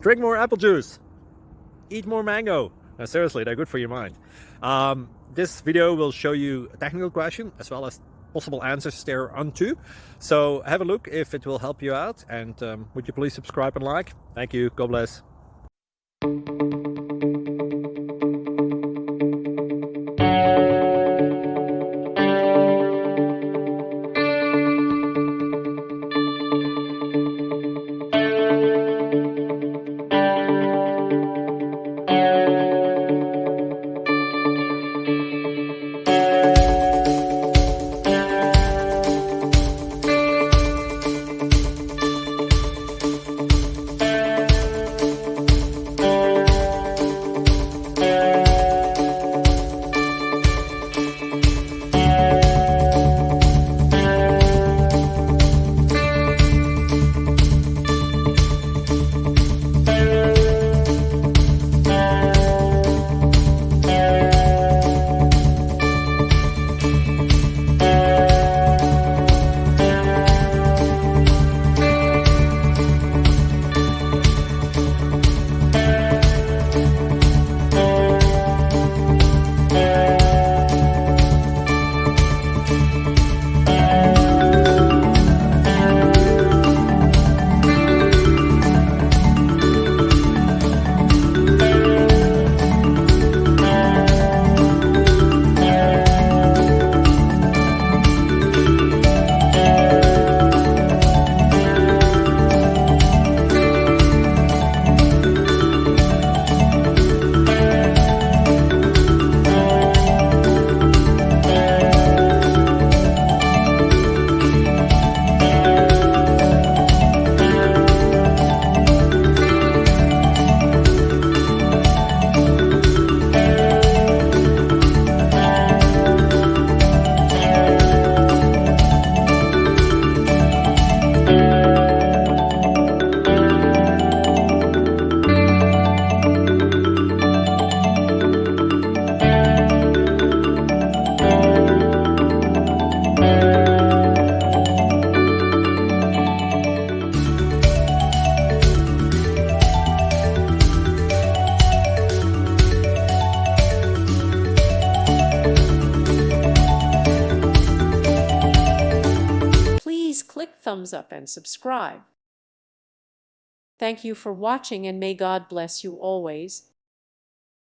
Drink more apple juice. Eat more mango. No, seriously, they're good for your mind. This video will show you a technical question as well as possible answers thereunto. So have a look if it will help you out, and would you please subscribe and like? Thank you. God bless. Please click thumbs up and subscribe. Thank you for watching, and may God bless you always.